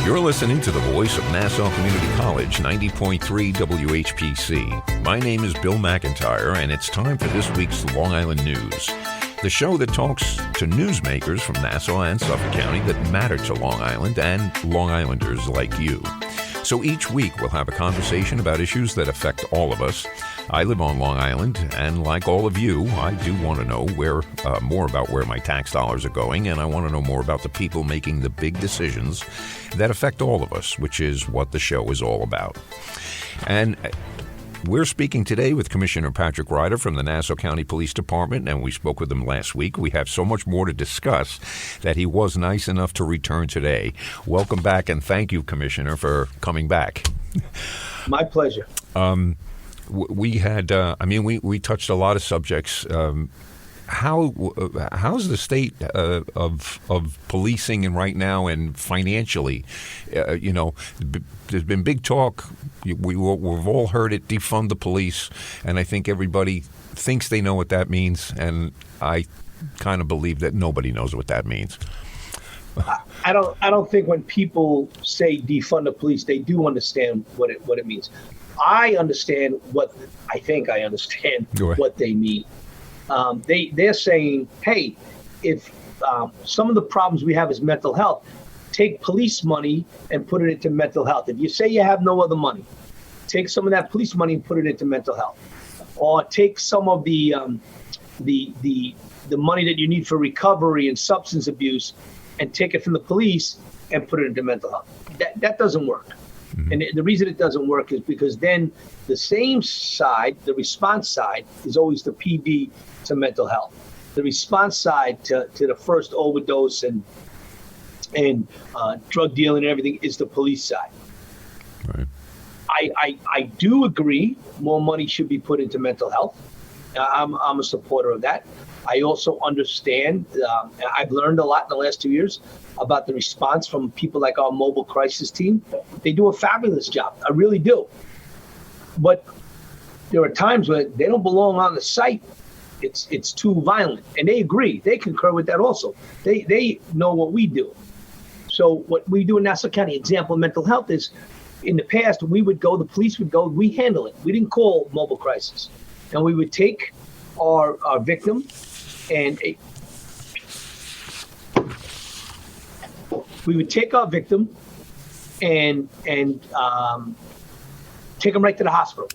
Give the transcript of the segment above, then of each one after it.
You're listening to the voice of Nassau Community College, 90.3 WHPC. My name is Bill McIntyre, and it's time for this week's Long Island News, the show that talks to newsmakers from Nassau and Suffolk County that matter to Long Island and Long Islanders like you. So each week we'll have a conversation about issues that affect all of us. I live on Long Island, and like all of you, I do want to know more about where my tax dollars are going, and I want to know more about the people making the big decisions that affect all of us, which is what the show is all about. And we're speaking today with Commissioner Patrick Ryder from the Nassau County Police Department, and we spoke with him last week. We have so much more to discuss that he was nice enough to return today. Welcome back, and thank you, Commissioner, for coming back. My pleasure. We had, we touched a lot of subjects. How's the state of policing and right now and financially? There's been big talk. We've all heard it, defund the police, and I think everybody thinks they know what that means, and I kind of believe that nobody knows what that means. I don't think when people say defund the police, they do understand what it means. I understand what they mean. They're saying, hey, if some of the problems we have is mental health, take police money and put it into mental health. If you say you have no other money, take some of that police money and put it into mental health, or take some of the money that you need for recovery and substance abuse and take it from the police and put it into mental health. That doesn't work. Mm-hmm. And the reason it doesn't work is because then the same side, the response side, is always the PD to mental health. The response side to the first overdose and drug dealing and everything is the police side. Right. I do agree more money should be put into mental health. I'm a supporter of that. I also understand, I've learned a lot in the last 2 years about the response from people like our mobile crisis team. They do a fabulous job. I really do. But there are times where they don't belong on the site. It's too violent. And they agree. They concur with that also. They know what we do. So what we do in Nassau County, example, mental health is, in the past, we would go, the police would go, we handle it. We didn't call mobile crisis. And we would take our victim and take them right to the hospital.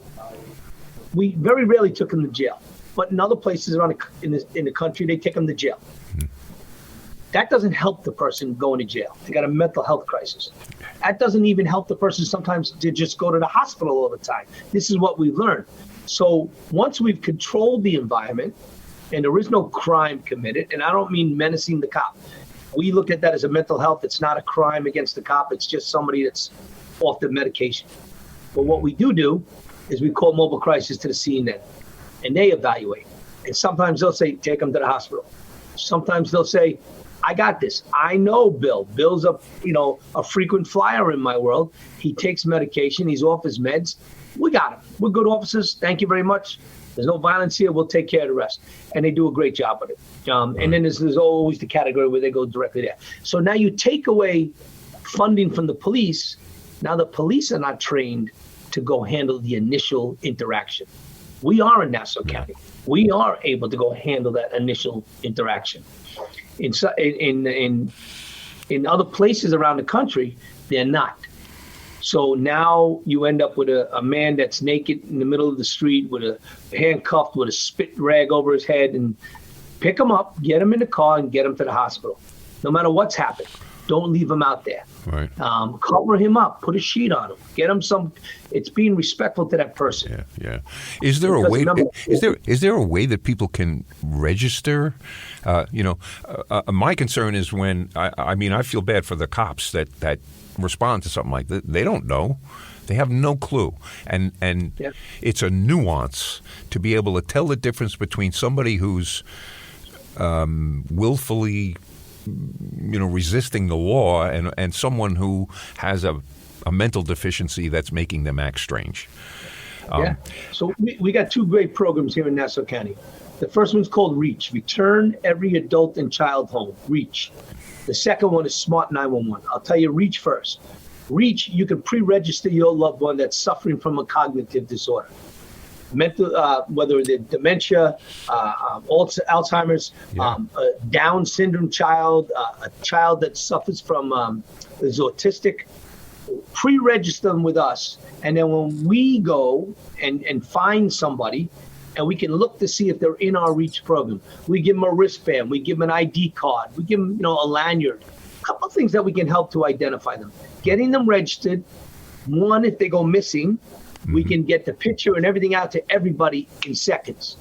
We very rarely took them to jail, but in other places around in the country, they take them to jail. Mm-hmm. That doesn't help the person going to jail. They got a mental health crisis. That doesn't even help the person sometimes to just go to the hospital all the time. This is what we've learned. So once we've controlled the environment and there is no crime committed, and I don't mean menacing the cop. We look at that as a mental health. It's not a crime against the cop. It's just somebody that's off the medication. But what we do is we call mobile crisis to the scene then, and they evaluate. And sometimes they'll say, take them to the hospital. Sometimes they'll say, I got this. I know Bill. Bill's a frequent flyer in my world. He takes medication. He's off his meds. We got him. We're good officers. Thank you very much. There's no violence here. We'll take care of the rest. And they do a great job with it. And then there's always the category where they go directly there. So now you take away funding from the police. Now the police are not trained to go handle the initial interaction. We are in Nassau County. We are able to go handle that initial interaction. In other places around the country, they're not. So now you end up with a man that's naked in the middle of the street with a handcuffed with a spit rag over his head, and pick him up, get him in the car, and get him to the hospital. No matter what's happened, don't leave him out there. Right. Cover him up, put a sheet on him, get him some. It's being respectful to that person. Yeah. Is there a way? Is there a way that people can register? My concern is when I feel bad for the cops that respond to something like that. They don't know. They have no clue. And It's a nuance to be able to tell the difference between somebody who's willfully resisting the law and someone who has a mental deficiency that's making them act strange. So we got two great programs here in Nassau County. The first one's called REACH, Return Every Adult and Child Home, REACH. The second one is Smart 911. I'll tell you Reach first. Reach, you can pre-register your loved one that's suffering from a cognitive disorder. Mental, whether they're dementia, Alzheimer's, a Down syndrome child, a child that suffers from is autistic, pre-register them with us. And then when we go and find somebody, and we can look to see if they're in our Reach program, we give them a wristband, we give them an ID card, we give them, a lanyard, a couple of things that we can help to identify them. Getting them registered. One, if they go missing, we can get the picture and everything out to everybody in seconds,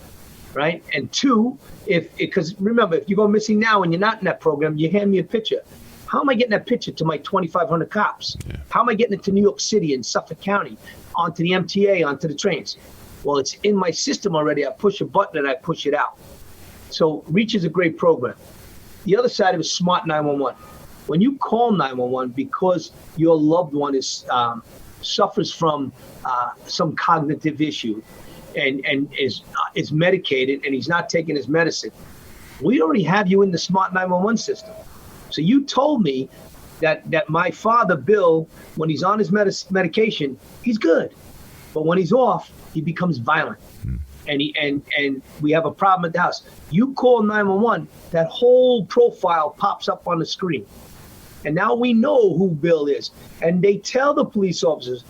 right? And two, because remember, if you go missing now and you're not in that program, you hand me a picture. How am I getting that picture to my 2,500 cops? Yeah. How am I getting it to New York City and Suffolk County, onto the MTA, onto the trains? Well, it's in my system already. I push a button and I push it out. So Reach is a great program. The other side of it is Smart 911. When you call 911 because your loved one suffers from some cognitive issue and is medicated and he's not taking his medicine, we already have you in the Smart 911 system. So you told me that my father, Bill, when he's on his medication, he's good. But when he's off, he becomes violent. And we have a problem at the house. You call 911, that whole profile pops up on the screen. And now we know who Bill is. And they tell the police officers,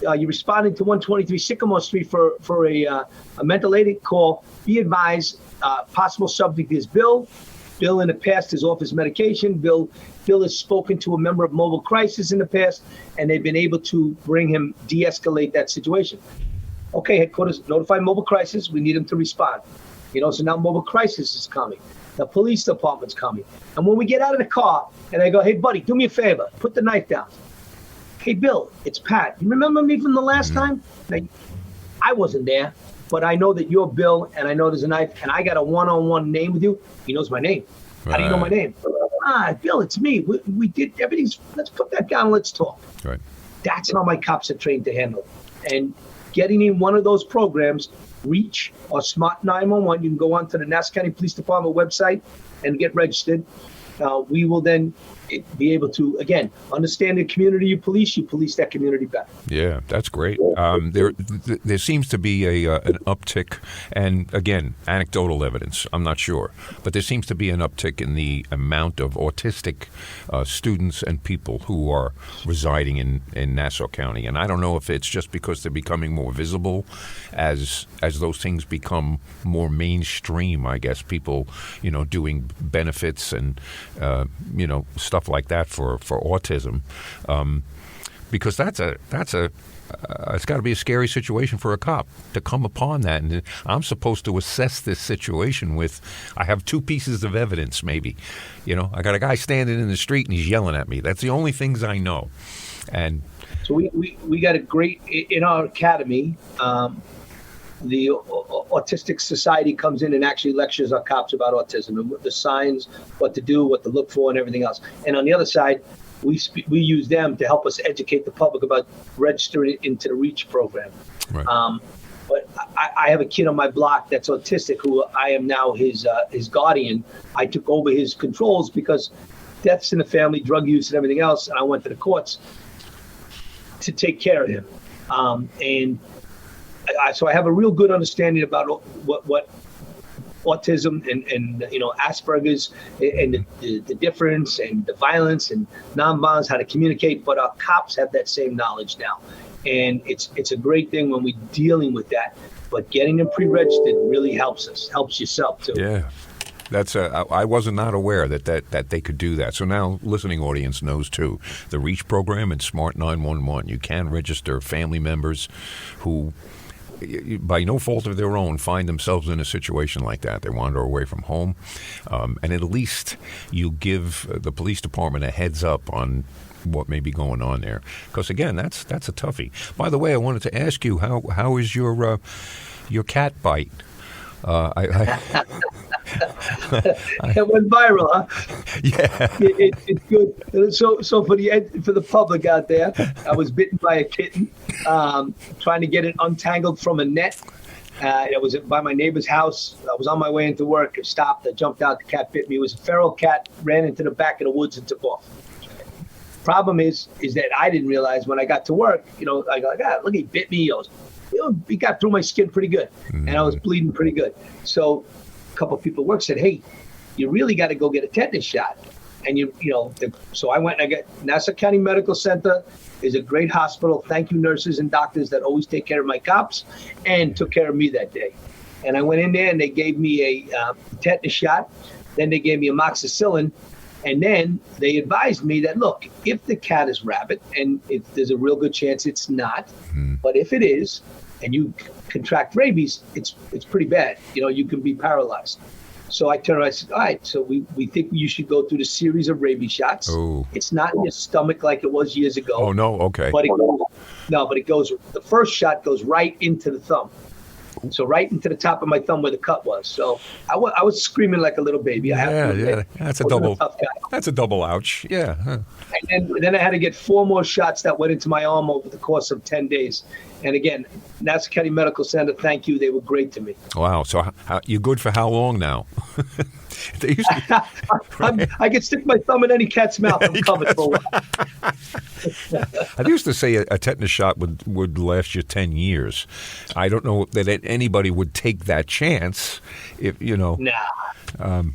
you're responding to 123 Sycamore Street for a mental aid call. Be advised, possible subject is Bill. Bill in the past is off his medication. Bill has spoken to a member of Mobile Crisis in the past, and they've been able to bring him, de-escalate that situation. Okay, headquarters, notify Mobile Crisis. We need him to respond. So now Mobile Crisis is coming. The police department's coming. And when we get out of the car and I go, hey, buddy, do me a favor. Put the knife down. Hey, Bill, it's Pat. You remember me from the last time? I wasn't there, but I know that you're Bill and I know there's a knife and I got a one-on-one name with you. He knows my name. Right. How do you know my name? Bill, it's me. We did everything's, let's put that down. Let's talk. Right. That's how my cops are trained to handle it. And getting in one of those programs, Reach or Smart 911, you can go onto the Nassau County Police Department website and get registered. We will then be able to, again, understand the community you police that community better. Yeah, that's great. There seems to be an uptick, and again, anecdotal evidence, I'm not sure, but there seems to be an uptick in the amount of autistic students and people who are residing in Nassau County. And I don't know if it's just because they're becoming more visible as those things become more mainstream, I guess, people, doing benefits and, stuff like that for autism, because that's it's got to be a scary situation for a cop to come upon that. And I'm supposed to assess this situation with, I have two pieces of evidence, maybe. I got a guy standing in the street and he's yelling at me. That's the only things I know. And so we got a great, in our academy, the Autistic Society comes in and actually lectures our cops about autism and the signs, what to do, what to look for, and everything else. And on the other side, we use them to help us educate the public about registering into the Reach program. Right. But I have a kid on my block that's autistic who I am now his guardian. I took over his controls because deaths in the family, drug use, and everything else, and I went to the courts to take care of him. So I have a real good understanding about what autism and Asperger's and the difference and the violence and nonviolence, how to communicate. But our cops have that same knowledge now, and it's a great thing when we're dealing with that. But getting them pre-registered really helps us, helps yourself too. Yeah. I was not aware that they could do that. So now listening audience knows too. The Reach program and Smart 911, you can register family members who, by no fault of their own, find themselves in a situation like that. They wander away from home. And at least you give the police department a heads up on what may be going on there. Because, again, that's a toughie. By the way, I wanted to ask you, how is your cat bite? It went viral, huh? Yeah. It's good. So for the public out there, I was bitten by a kitten, trying to get it untangled from a net. It was by my neighbor's house. I was on my way into work. It stopped. I jumped out. The cat bit me. It was a feral cat. Ran into the back of the woods and took off. Problem is that I didn't realize when I got to work. I go like, look, he bit me. He got through my skin pretty good, and I was bleeding pretty good. So a couple of people at work said, "Hey, you really got to go get a tetanus shot." And so I went and I got Nassau County Medical Center is a great hospital. Thank you, nurses and doctors that always take care of my cops and took care of me that day. And I went in there and they gave me a tetanus shot. Then they gave me amoxicillin. And then they advised me that, look, if the cat is rabid, and there's a real good chance it's not, but if it is, and you contract rabies, it's pretty bad. You can be paralyzed. So I turned around and said, all right, so we think you should go through the series of rabies shots. Oh. It's not in your stomach like it was years ago. Oh, no, okay. But the first shot goes right into the thumb. So right into the top of my thumb where the cut was. So I was screaming like a little baby. That's a double ouch. Yeah. Huh. And then I had to get 4 more shots that went into my arm over the course of 10 days. And again, Nassau County Medical Center, thank you. They were great to me. Wow. So you good for how long now? They used to, I could stick my thumb in any cat's mouth. I'm covered for a while. I used to say a tetanus shot would last you 10 years. I don't know that anybody would take that chance if, Nah.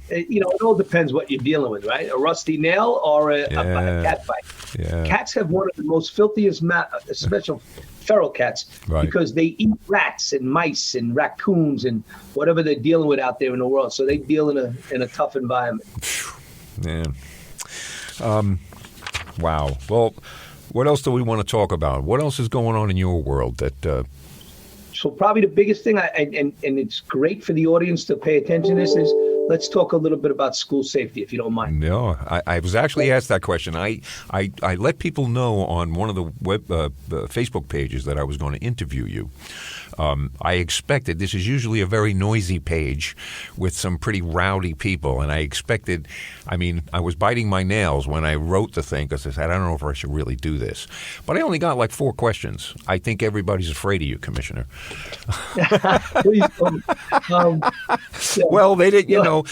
It all depends what you're dealing with, right? A rusty nail or a cat bite. Yeah. Cats have one of the most filthiest, especially feral cats, right, because they eat rats and mice and raccoons and whatever they're dealing with out there in the world. So they deal in a tough environment. Yeah. Wow. Well, what else do we want to talk about? What else is going on in your world that? So probably the biggest thing, and it's great for the audience to pay attention to this, is let's talk a little bit about school safety, if you don't mind. No, I was actually asked that question. I let people know on one of the Facebook pages that I was going to interview you. I expected, this is usually a very noisy page with some pretty rowdy people, and I was biting my nails when I wrote the thing because I said, I don't know if I should really do this. But I only got like 4 questions. I think everybody's afraid of you, Commissioner. Please, well, they did,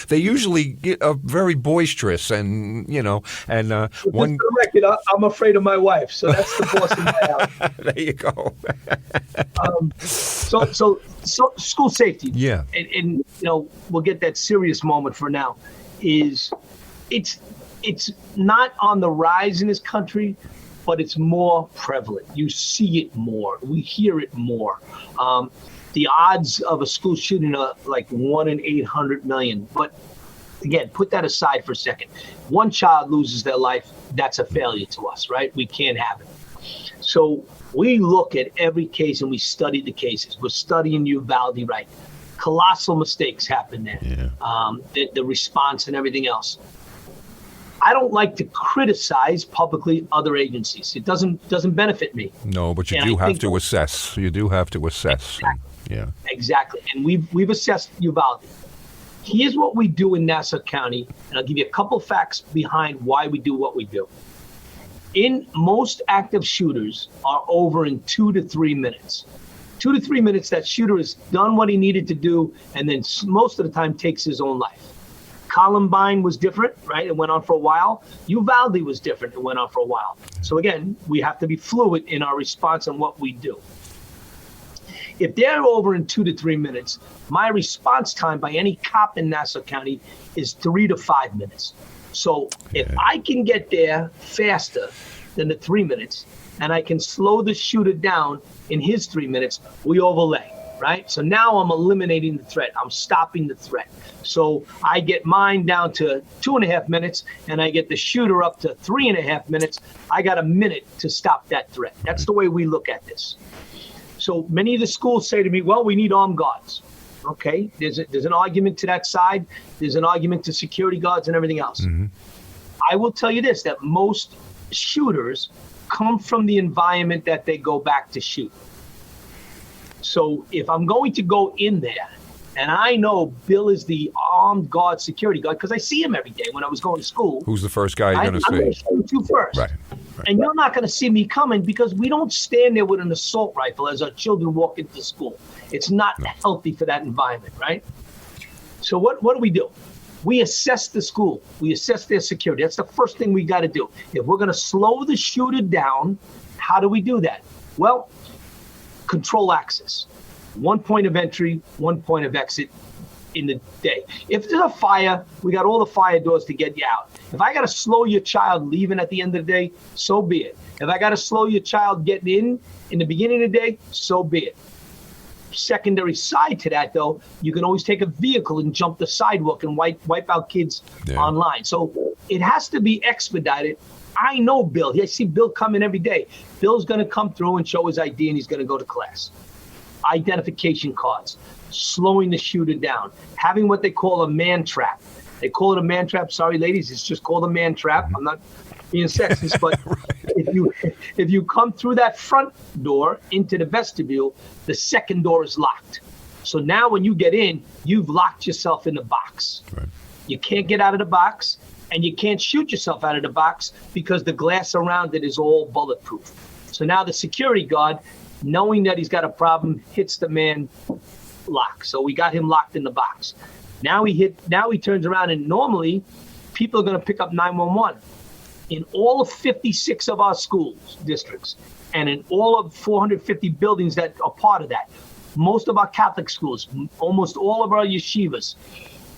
they usually get very boisterous and, and one. For the record, I'm afraid of my wife, so that's the boss in my house. There you go. So school safety. Yeah. And we'll get that serious moment for now. It's not on the rise in this country, but it's more prevalent. You see it more. We hear it more. The odds of a school shooting are like 1 in 800 million. But again, put that aside for a second. One child loses their life. That's a failure to us, right? We can't have it. So we look at every case and we study the cases. We're studying Uvalde, right? Colossal mistakes happen there. Yeah. The response and everything else. I don't like to criticize publicly other agencies. It doesn't benefit me. No, but you do have to assess. You do have to assess. Exactly. Yeah. Exactly. And we've assessed Uvalde. Here's what we do in Nassau County, and I'll give you a couple facts behind why we do what we do. In most active shooters are over in 2 to 3 minutes. 2 to 3 minutes, that shooter has done what he needed to do, and then most of the time takes his own life. Columbine was different, right? It went on for a while. Uvalde was different. It went on for a while. So again, we have to be fluid in our response and what we do. If they're over in 2 to 3 minutes, my response time by any cop in Nassau County is 3 to 5 minutes. So if I can get there faster than the 3 minutes, and I can slow the shooter down in his 3 minutes, we overlay, right? So now I'm eliminating the threat. I'm stopping the threat. So I get mine down to 2.5 minutes, and I get the shooter up to 3.5 minutes. I got a minute to stop that threat. That's the way we look at this. So many of the schools say to me, well, we need armed guards. Okay, there's an argument to that side. There's an argument to security guards and everything else. Mm-hmm. I will tell you this, that most shooters come from the environment that they go back to shoot. So if I'm going to go in there, and I know Bill is the armed guard, security guard, because I see him every day when I was going to school. Who's the first guy you're going to see? I'm going to shoot you first. And you're not going to see me coming because we don't stand there with an assault rifle as our children walk into school. It's not healthy for that environment, right? So what do? We assess the school. We assess their security. That's the first thing we got to do. If we're going to slow the shooter down, how do we do that? Well, control access. One point of entry, one point of exit in the day. If there's a fire, we got all the fire doors to get you out. If I got to slow your child leaving at the end of the day, so be it. If I got to slow your child getting in the beginning of the day, so be it. Secondary side to that, though, you can always take a vehicle and jump the sidewalk and wipe out kids online. So it has to be expedited. I know Bill. I see Bill coming every day. Bill's going to come through and show his ID, and he's going to go to class. Identification cards, slowing the shooter down, having what they call a man trap. They call it a man trap. Sorry, ladies, it's just called a man trap. I'm not being sexist, but if you come through that front door into the vestibule, the second door is locked. So now when you get in, you've locked yourself in the box. Right. You can't get out of the box, and you can't shoot yourself out of the box because the glass around it is all bulletproof. So now the security guard, knowing that he's got a problem, hits the man lock. So we got him locked in the box. Now he turns around, and normally people are going to pick up 911. In all of 56 of our schools districts, and in all of 450 buildings that are part of that, most of our Catholic schools, almost all of our yeshivas,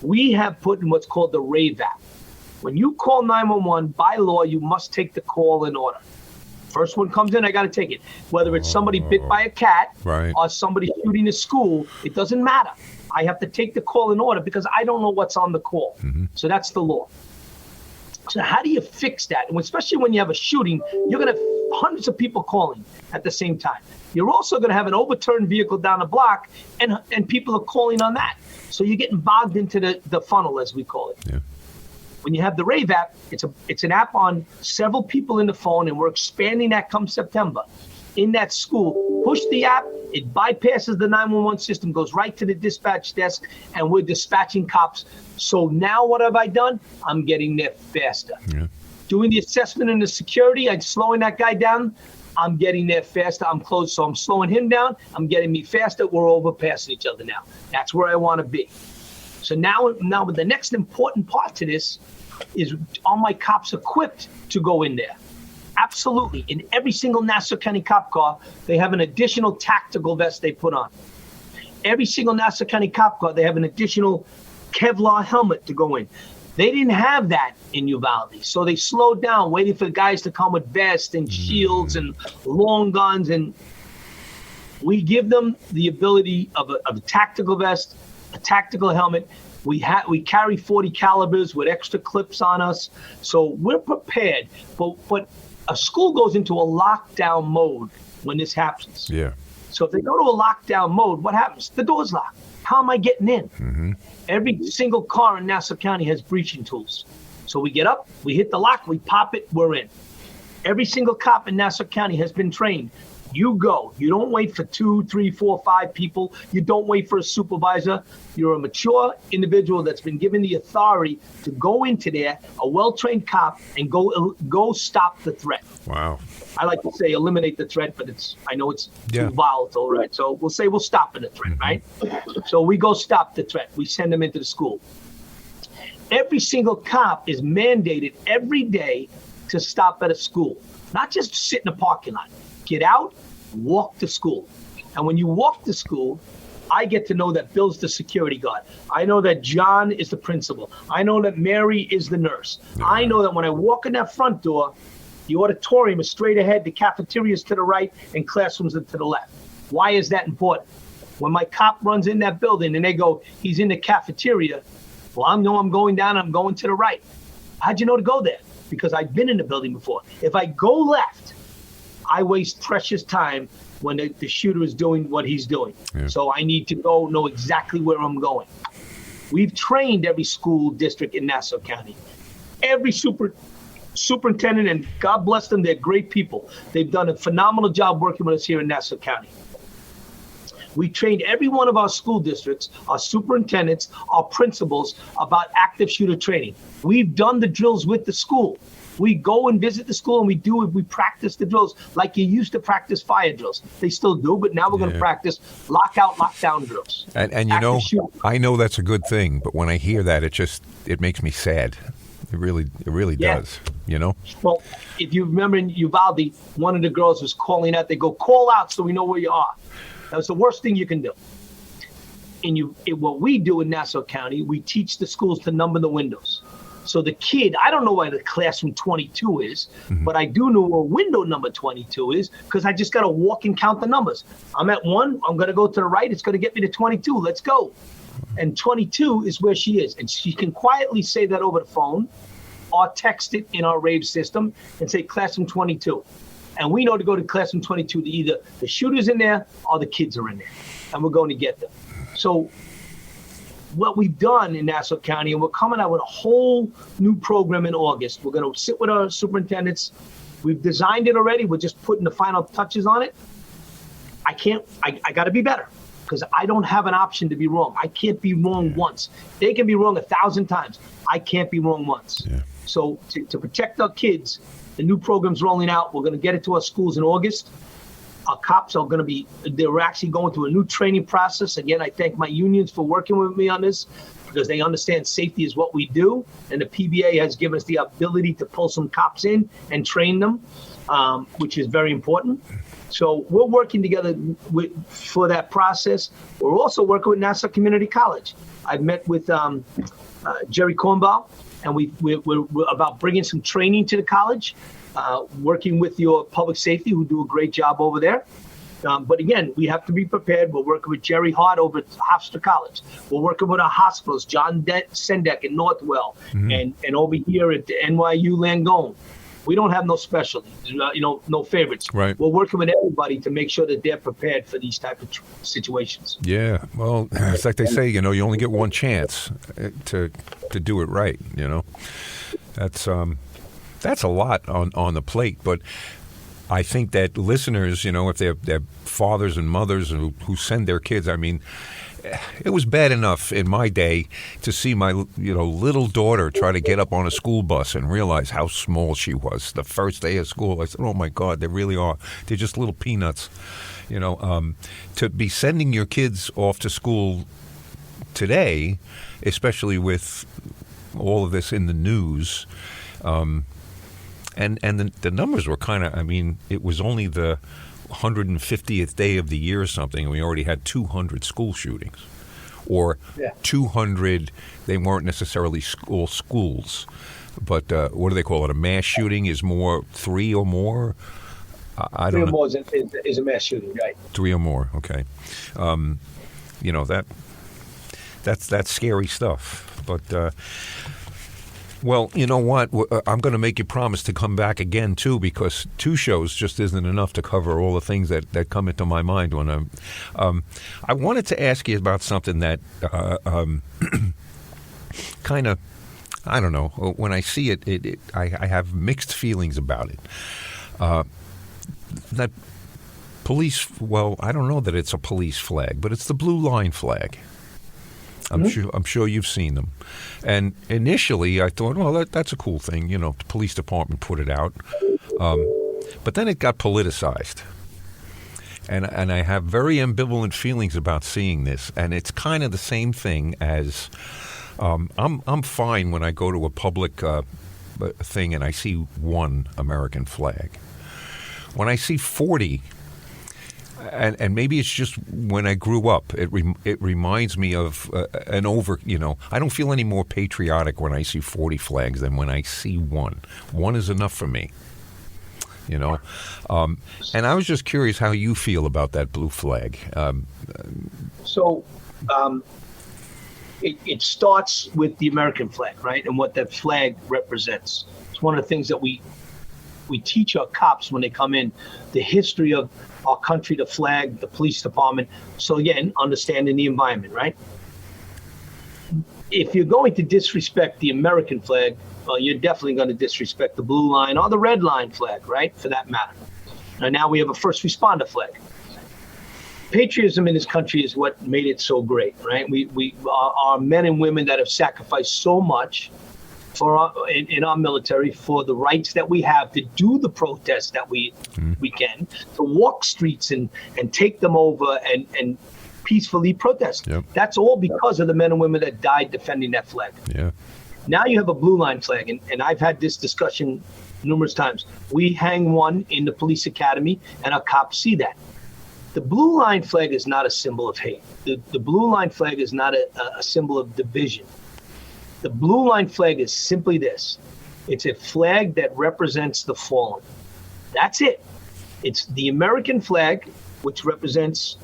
we have put in what's called the RAVE app. When you call 911, by law, you must take the call in order. First one comes in, I got to take it. Whether it's somebody bit by a cat or somebody shooting a school, it doesn't matter. I have to take the call in order because I don't know what's on the call. Mm-hmm. So that's the law. So how do you fix that? And especially when you have a shooting, you're going to have hundreds of people calling at the same time. You're also going to have an overturned vehicle down the block, and people are calling on that. So you're getting bogged into the funnel, as we call it. Yeah. When you have the RAVE app, it's an app on several people in the phone, and we're expanding that come September. In that school, push the app, it bypasses the 911 system, goes right to the dispatch desk, and we're dispatching cops. So now what have I done? I'm getting there faster. Yeah. Doing the assessment and the security, I'm slowing that guy down. I'm getting there faster. I'm close, so I'm slowing him down. I'm getting me faster. We're overpassing each other now. That's where I want to be. So now the next important part to this is, are my cops equipped to go in there? Absolutely. In every single Nassau County cop car, they have an additional tactical vest they put on. Every single Nassau County cop car, they have an additional Kevlar helmet to go in. They didn't have that in Uvalde. So they slowed down, waiting for the guys to come with vests and shields and long guns. And we give them the ability of a tactical vest, a tactical helmet. We carry 40 calibers with extra clips on us. So we're prepared. But a school goes into a lockdown mode when this happens. Yeah. So if they go to a lockdown mode, what happens? The door's locked. How am I getting in? Mm-hmm. Every single car in Nassau County has breaching tools. So we get up, we hit the lock, we pop it, we're in. Every single cop in Nassau County has been trained. You go. You don't wait for 2, 3, 4, 5 people. You don't wait for a supervisor. You're a mature individual that's been given the authority to go into there, a well-trained cop, and go stop the threat. Wow. I like to say eliminate the threat, but I know it's too volatile, right? So we'll say we'll stop the threat, right? So we go stop the threat. We send them into the school. Every single cop is mandated every day to stop at a school, not just sit in a parking lot. Get out, walk to school. And when you walk to school, I get to know that Bill's the security guard. I know that John is the principal. I know that Mary is the nurse. Yeah. I know that when I walk in that front door, the auditorium is straight ahead, the cafeteria is to the right, and classrooms are to the left. Why is that important? When my cop runs in that building and they go, he's in the cafeteria, well, I know I'm going down, I'm going to the right. How'd you know to go there? Because I've been in the building before. If I go left, I waste precious time when the shooter is doing what he's doing. Yeah. So I need to know exactly where I'm going. We've trained every school district in Nassau County. Every superintendent, and God bless them, they're great people. They've done a phenomenal job working with us here in Nassau County. We trained every one of our school districts, our superintendents, our principals about active shooter training. We've done the drills with the school. We go and visit the school and we practice the drills like you used to practice fire drills. They still do, but now we're going to practice lockout, lockdown drills. And I know that's a good thing, but when I hear that, it makes me sad. It really does, Well, if you remember in Uvalde, one of the girls was calling out. They go, call out so we know where you are. That was the worst thing you can do. What we do in Nassau County, we teach the schools to number the windows. So the kid, I don't know why the classroom 22 is, but I do know where window number 22 is because I just got to walk and count the numbers. I'm at 1, I'm going to go to the right, it's going to get me to 22, let's go. And 22 is where she is. And she can quietly say that over the phone or text it in our rave system and say classroom 22. And we know to go to classroom 22 to either the shooter's in there or the kids are in there. And we're going to get them. So what we've done in Nassau County, and we're coming out with a whole new program in August. We're going to sit with our superintendents. We've designed it already. We're just putting the final touches on it. I got to be better because I don't have an option to be wrong. I can't be wrong once. They can be wrong 1,000 times. I can't be wrong once. Yeah. So to protect our kids, the new program's rolling out. We're going to get it to our schools in August. Our cops are going to they're actually going through a new training process. Again, I thank my unions for working with me on this because they understand safety is what we do. And the PBA has given us the ability to pull some cops in and train them, which is very important. So we're working together for that process. We're also working with Nassau Community College. I've met with Jerry Cornball, and we're about bringing some training to the college. Working with your public safety, who do a great job over there. But again, we have to be prepared. We're working with Jerry Hart over at Hofstra College. We're working with our hospitals, John Sendek in Northwell, and over here at the NYU Langone. We don't have no specialties, no favorites. Right. We're working with everybody to make sure that they're prepared for these type of situations. Yeah, well, it's like they say, you only get one chance to do it right. That's a lot on the plate, but I think that listeners, if they're fathers and mothers who send their kids, I mean, it was bad enough in my day to see my little daughter try to get up on a school bus and realize how small she was the first day of school. I said, oh my God, they really are. They're just little peanuts. To be sending your kids off to school today, especially with all of this in the news, and the numbers were kind of, it was only the 150th day of the year or something, and we already had 200 school shootings. Or 200, they weren't necessarily schools, but what do they call it? A mass shooting is more 3 or more? I don't know. 3 or more is a mass shooting, right? 3 or more, okay. That's scary stuff. But well, you know what? I'm going to make you promise to come back again, too, because 2 shows just isn't enough to cover all the things that come into my mind when I wanted to ask you about something that kind of, I don't know, when I see it, I have mixed feelings about it. That police, well, I don't know that it's a police flag, but it's the blue line flag. I'm sure you've seen them. And initially I thought, well, that's a cool thing. The police department put it out. But then it got politicized. And I have very ambivalent feelings about seeing this. And it's kind of the same thing as I'm fine when I go to a public thing and I see one American flag. When I see 40, and maybe it's just when I grew up, it reminds me of I don't feel any more patriotic when I see 40 flags than when I see one. One is enough for me, And I was just curious how you feel about that blue flag. It starts with the American flag, right, and what that flag represents. It's one of the things that we teach our cops when they come in, the history of our country, the flag, the police department. So again, understanding the environment, right? If you're going to disrespect the American flag, you're definitely going to disrespect the blue line or the red line flag, right? For that matter. And now we have a first responder flag. Patriotism in this country is what made it so great, right? We our men and women that have sacrificed so much in our military for the rights that we have to do the protests that we can, to walk streets and take them over and peacefully protest. Yep. That's all because of the men and women that died defending that flag. Yeah. Now you have a blue line flag, and I've had this discussion numerous times. We hang one in the police academy, and our cops see that. The blue line flag is not a symbol of hate. The blue line flag is not a symbol of division. The blue line flag is simply this. It's a flag that represents the fallen. That's it. It's the American flag, which represents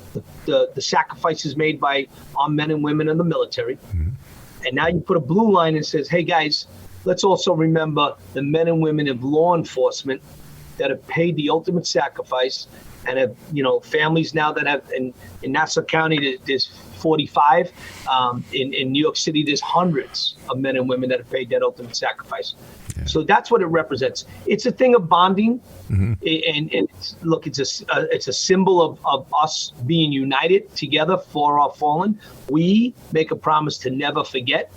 the sacrifices made by our men and women in the military. Mm-hmm. And now you put a blue line and says, hey, guys, let's also remember the men and women of law enforcement that have paid the ultimate sacrifice and have, families now that have, in Nassau County, there's 45. In New York City, there's hundreds of men and women that have paid that ultimate sacrifice. Yeah. So that's what it represents. It's a thing of bonding. Mm-hmm. And look, it's a symbol of us being united together for our fallen. We make a promise to never forget.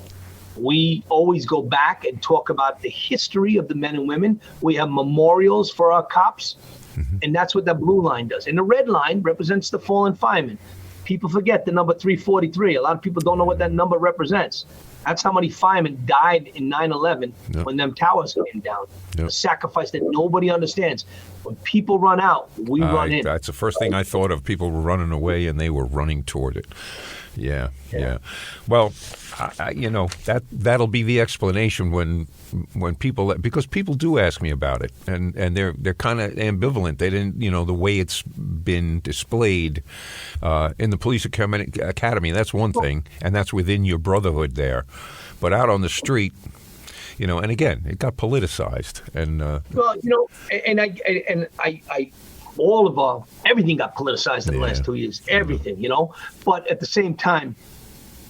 We always go back and talk about the history of the men and women. We have memorials for our cops. Mm-hmm. And that's what that blue line does. And the red line represents the fallen firemen. People forget the number 343. A lot of people don't know what that number represents. That's how many firemen died in 9/11 when them towers came down. Yep. A sacrifice that nobody understands. When people run out, we run in. That's the first thing I thought of. People were running away and they were running toward it. Yeah. Well, that'll be the explanation when people, because people do ask me about it, and they're kind of ambivalent. They didn't, the way it's been displayed in the police academy. That's one thing, and that's within your brotherhood there. But out on the street, and again, it got politicized. And everything got politicized in the last 2 years. Everything, But at the same time,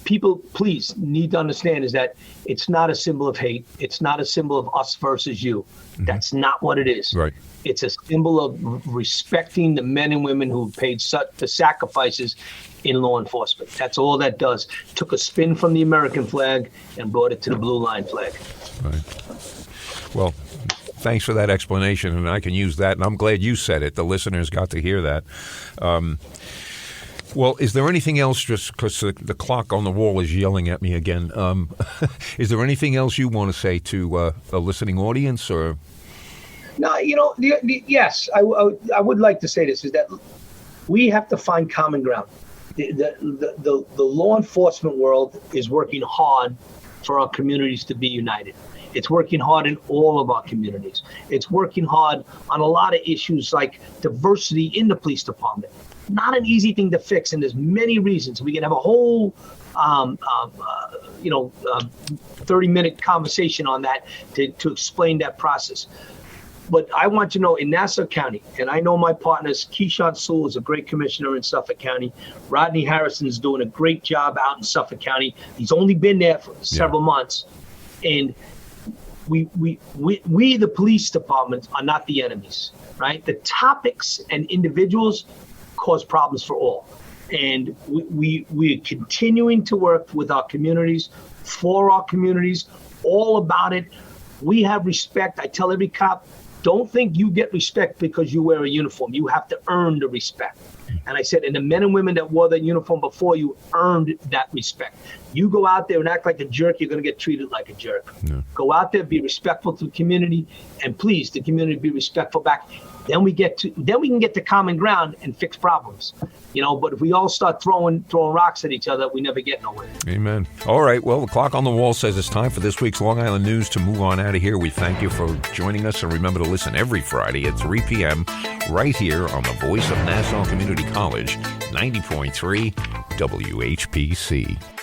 people, please, need to understand is that it's not a symbol of hate. It's not a symbol of us versus you. Mm-hmm. That's not what it is. Right. It's a symbol of respecting the men and women who paid the sacrifices in law enforcement. That's all that does. Took a spin from the American flag and brought it to the blue line flag. Right. Well, thanks for that explanation, and I can use that, and I'm glad you said it. The listeners got to hear that. Well, is there anything else, just because the clock on the wall is yelling at me again, is there anything else you want to say to a listening audience? Or? No, yes, I would like to say this, is that we have to find common ground. The law enforcement world is working hard for our communities to be united. It's working hard in all of our communities. It's working hard on a lot of issues like diversity in the police department. Not an easy thing to fix, and there's many reasons. We can have a whole 30-minute conversation on that to explain that process. But I want you to know, in Nassau County, and I know my partners, Keyshawn Sewell is a great commissioner in Suffolk County. Rodney Harrison's doing a great job out in Suffolk County. He's only been there for several months. And we, the police department, are not the enemies, right? The topics and individuals cause problems for all. And we're continuing to work with our communities, for our communities, all about it. We have respect. I tell every cop, don't think you get respect because you wear a uniform. You have to earn the respect. And I said, and the men and women that wore that uniform before you earned that respect. You go out there and act like a jerk, you're going to get treated like a jerk. Yeah. Go out there, be respectful to the community, and please, the community be respectful back. Then we can get to common ground and fix problems. But if we all start throwing rocks at each other, we never get nowhere. Amen. All right. Well, the clock on the wall says it's time for this week's Long Island News to move on out of here. We thank you for joining us, and remember to listen every Friday at 3 p.m. right here on the voice of Nassau Community College, 90.3 WHPC.